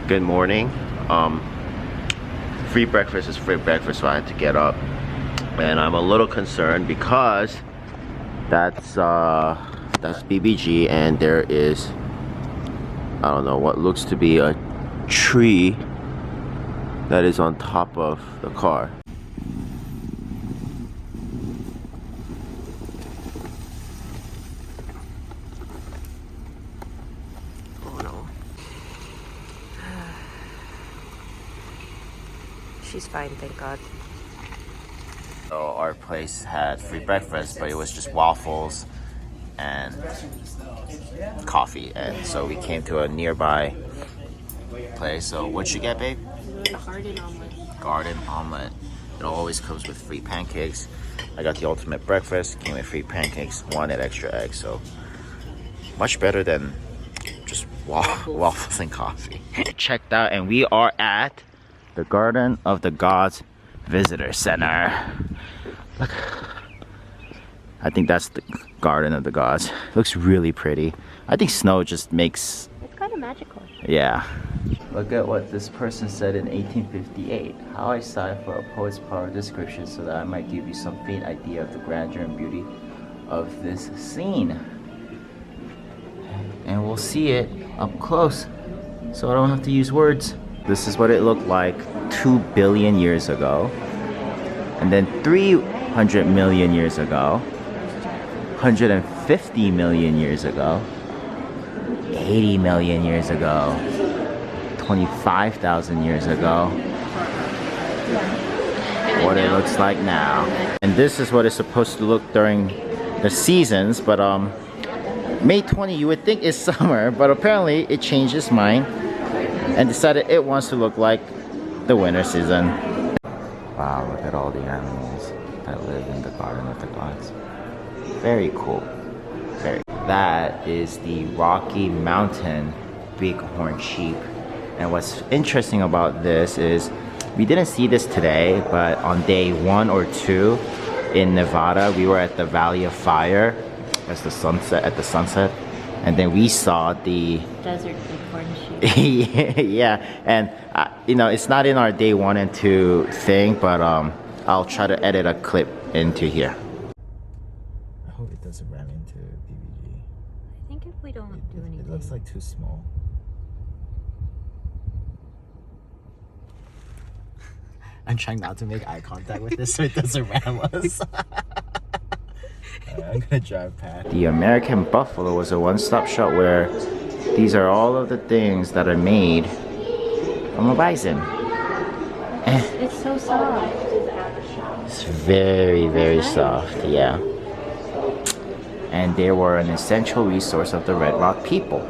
Good morning. Free breakfast is free breakfast, so I had to get up, and I'm a little concerned because that's BBG, and there is, I don't know, what looks to be a tree that is on top of the car. Oh no. She's fine, thank God. So our place had free breakfast, but it was just waffles and coffee, and so we came to a nearby place. So what'd you get, babe? Garden omelet. Garden omelet. It always comes with free pancakes. I got the ultimate breakfast, came with free pancakes, wanted extra eggs, so much better than just waffles and coffee. Checked out, and we are at the Garden of the Gods Visitor Center. Look, I think that's the Garden of the Gods. Looks really pretty. I think snow just makes... It's kind of magical. Yeah. Look at what this person said in 1858. How I sigh for a poet's power description so that I might give you some faint idea of the grandeur and beauty of this scene. And we'll see it up close, so I don't have to use words. This is what it looked like 2 billion years ago. And then 300 million years ago. 150 million years ago. 80 million years ago. 25,000 years ago. What it looks like now. And this is what it's supposed to look during the seasons, but May 20 you would think is summer, but apparently it changed its mind and decided it wants to look like the winter season. Wow, look at all the animals that live in the Garden of the Gods. Very cool. Very. That is the Rocky Mountain bighorn sheep. And what's interesting about this is we didn't see this today, but on day 1 or 2 in Nevada, we were at the Valley of Fire at the sunset, and then we saw the Desert bighorn sheep. yeah, and you know, it's not in our day 1 and 2 thing, but I'll try to edit a clip into here. I hope it doesn't ram into BBG. I think if we don't do anything. It looks like too small. I'm trying not to make eye contact with this so it doesn't ram us. I'm gonna drive past. The American buffalo was a one-stop shop where these are all of the things that are made from a bison. It's so soft. It's very, very soft, yeah. And they were an essential resource of the Red Rock people.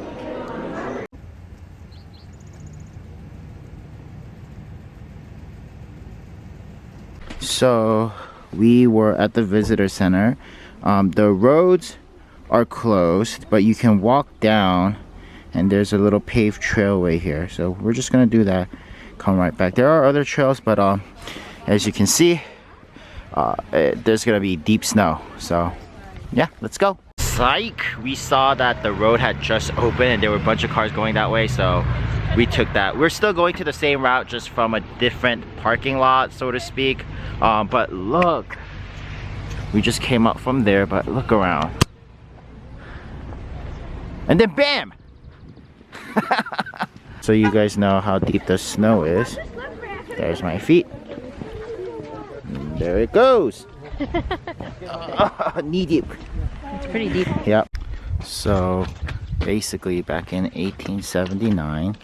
So we were at the visitor center. The roads are closed, but you can walk down, and there's a little paved trailway here. So we're just gonna do that, come right back. There are other trails, but as you can see, there's gonna be deep snow. So yeah, let's go. Psych! We saw that the road had just opened and there were a bunch of cars going that way, so we took that. We're still going to the same route, just from a different parking lot, so to speak. But look, we just came up from there, but look around. And then bam! So you guys know how deep the snow is. There's my feet. And there it goes. Knee deep. It's pretty deep. Yep. So basically back in 1879,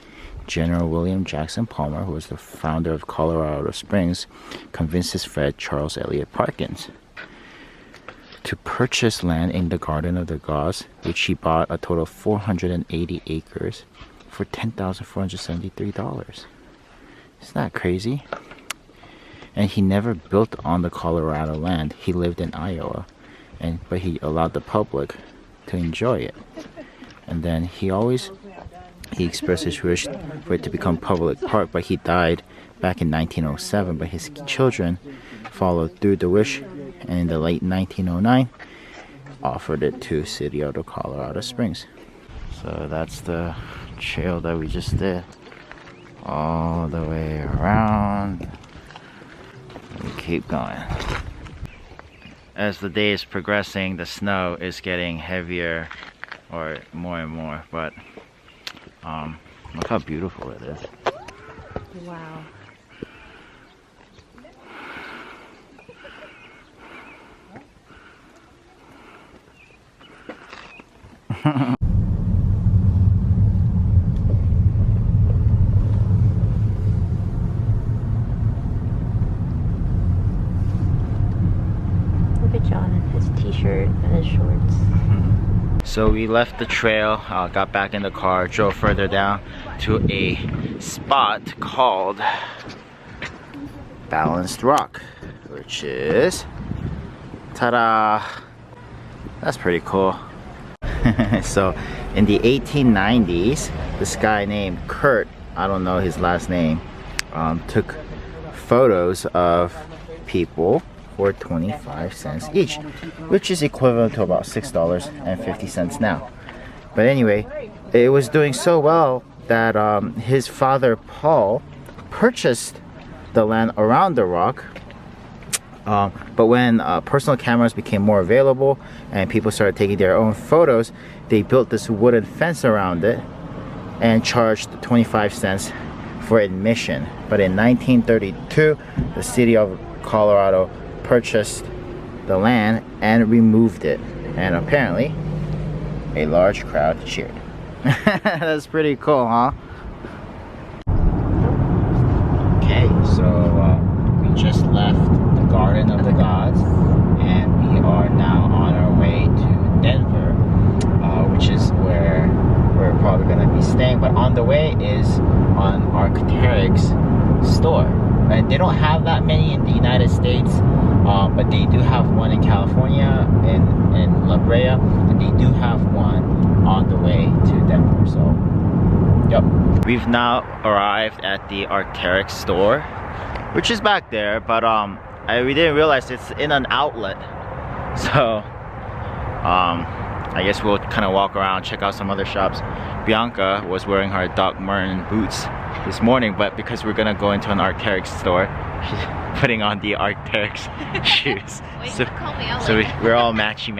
General William Jackson Palmer, who was the founder of Colorado Springs, convinced his friend Charles Eliot Parkins to purchase land in the Garden of the Gods, which he bought a total of 480 acres for $10,473. Isn't that crazy? And he never built on the Colorado land. He lived in Iowa, but he allowed the public to enjoy it. And then he expressed his wish for it to become public park, but he died back in 1907. But his children followed through the wish, and in the late 1909 offered it to City of Colorado Springs. So that's the trail that we just did. all the way around. We keep going. As the day is progressing, the snow is getting heavier or more and more, but look how beautiful it is. Wow. Look at John in his t-shirt and his shorts. So we left the trail, got back in the car, drove further down to a spot called Balanced Rock, which is, ta-da, that's pretty cool. So in the 1890s, this guy named Kurt, I don't know his last name, took photos of people for 25 cents each, which is equivalent to about $6.50 now. But anyway, it was doing so well that his father Paul purchased the land around the rock. But when personal cameras became more available and people started taking their own photos, they built this wooden fence around it and charged 25 cents for admission. But in 1932, the city of Colorado purchased the land and removed it, and apparently a large crowd cheered. That's pretty cool, huh? Okay, so we just left the Garden of the Gods and we are now on our way to Denver, which is where we're probably going to be staying. But on the way is on Arcteryx store, and they don't have that many in the United States, but they do have one in California, in La Brea, and they do have one on the way to Denver. So yep, we've now arrived at the Arcteryx store, which is back there, but we didn't realize it's in an outlet. So I guess we'll kind of walk around, check out some other shops. Bianca was wearing her Doc Marten boots this morning, but because we're gonna go into an Arcteryx store, she's putting on the Arcteryx shoes. Wait, So, call me out so we're all matchy.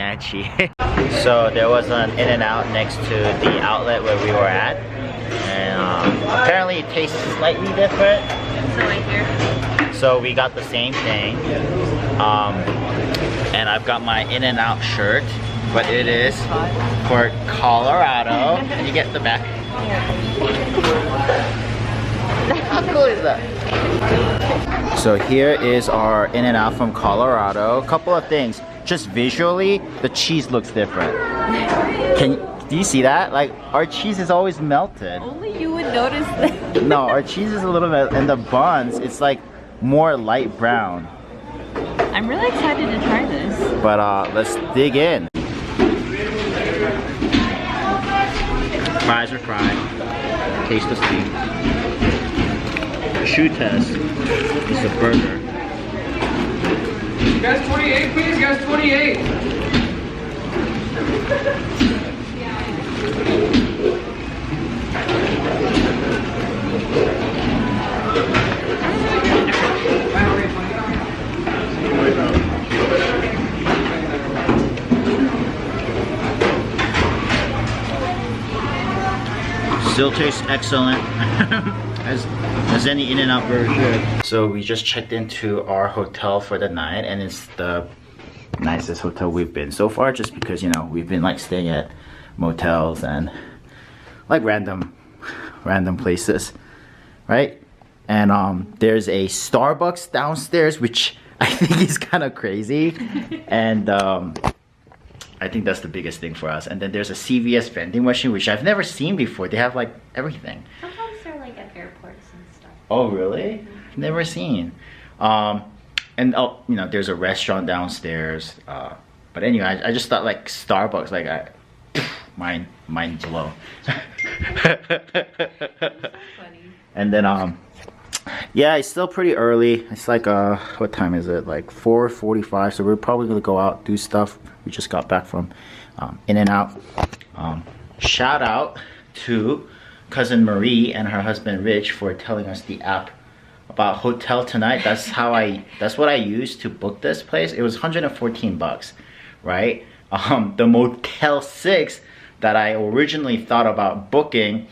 So there was an In-N-Out next to the outlet where we were at, and apparently it tastes slightly different. So I hear. So we got the same thing, and I've got my In-N-Out shirt, but it is for Colorado. Can you get the back? How cool is that? So here is our In-N-Out from Colorado. A couple of things. Just visually, the cheese looks different. Do you see that? Like, our cheese is always melted. Only you would notice that. No, our cheese is a little bit, and the buns, it's like more light brown. I'm really excited to try this. But let's dig in. Fries are fried. Taste the steak. The shoe test is a burger. You guys 28, please. You guys 28. Still tastes excellent. as any In-N-Out burger should. So we just checked into our hotel for the night, and it's the nicest hotel we've been so far, just because, you know, we've been like staying at motels and like random places, right? And there's a Starbucks downstairs, which I think is kind of crazy. And I think that's the biggest thing for us. And then there's a CVS vending machine, which I've never seen before. They have like everything. Sometimes they're like at airports and stuff. Oh, really? Never seen. And oh, you know, there's a restaurant downstairs. But anyway, I just thought like Starbucks, like mind blown. Funny. And then yeah, it's still pretty early. It's like what time is it? Like 4:45. So we're probably gonna go out, do stuff. We just got back from In-N-Out. Shout out to cousin Marie and her husband Rich for telling us the app about Hotel Tonight. That's what I used to book this place. It was 114 bucks, right? The Motel 6 that I originally thought about booking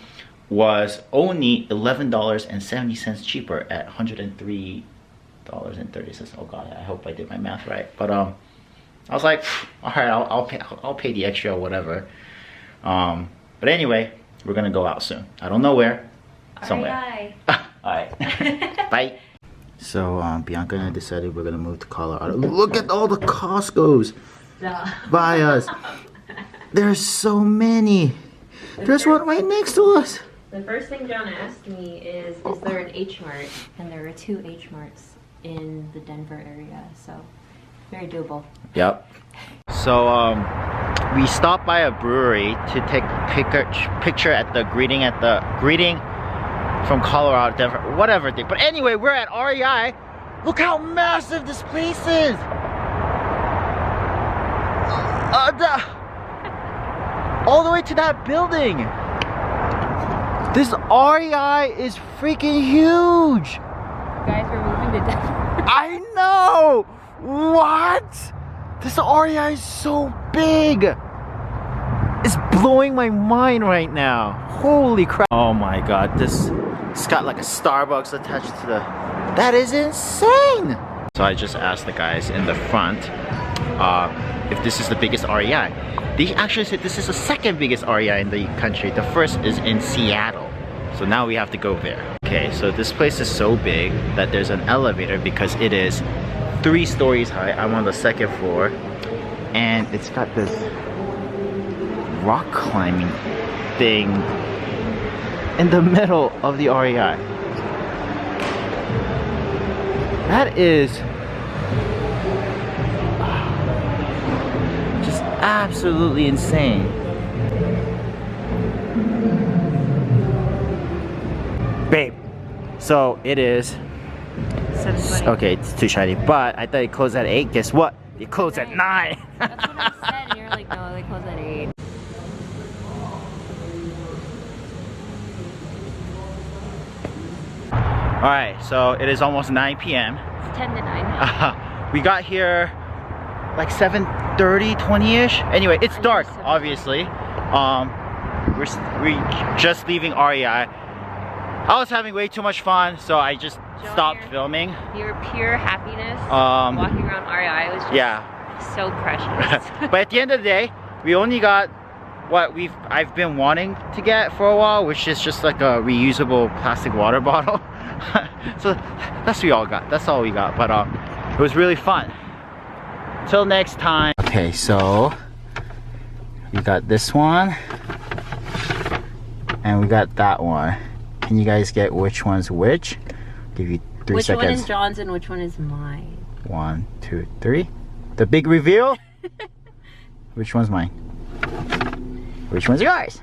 was only $11.70 cheaper at $103.30. Oh god, I hope I did my math right. But I was like, all right, I'll pay the extra or whatever. But anyway, we're gonna go out soon. I don't know where. Somewhere. Alright. Bye. So Bianca and I decided we're gonna move to Colorado. Look at all the Costco's by us. There's so many. There's one right next to us. The first thing John asked me is there an H Mart? And there are 2 H Marts in the Denver area, so very doable. Yep. So we stopped by a brewery to take picture at the greeting from Colorado, Denver, whatever thing. But anyway, we're at REI. Look how massive this place is. All the way to that building. This REI is freaking huge. Guys, we're moving to Denver. I know. What? This REI is so big. It's blowing my mind right now. Holy crap. Oh my god, it's got like a Starbucks attached to the... That is insane. So I just asked the guys in the front if this is the biggest REI. They actually said this is the second biggest REI in the country. The first is in Seattle. So now we have to go there. Okay, so this place is so big that there's an elevator because it is 3 stories high. I'm on the 2nd floor. And it's got this rock climbing thing in the middle of the REI. That is just absolutely insane. Babe, so it is 7:20. okay, it's too shiny, but I thought it closed at 8. Guess what? It closed at 9. That's what I said, and you're like, no, they close at 8. Alright, so it is almost 9 p.m. It's 10 to 9. We got here like 7:30, 20-ish. Anyway, it's dark, obviously. We're just leaving REI. I was having way too much fun, so I just stopped filming. Your pure happiness walking around REI was just so precious. But at the end of the day, we only got what I've been wanting to get for a while, which is just like a reusable plastic water bottle. So that's what we all got. That's all we got. But it was really fun. Till next time. Okay, so we got this one and we got that one. Can you guys get which one's which? Give you 3 seconds. Which one is John's and which one is mine? 1, 2, 3. The big reveal. Which one's mine? Which one's yours?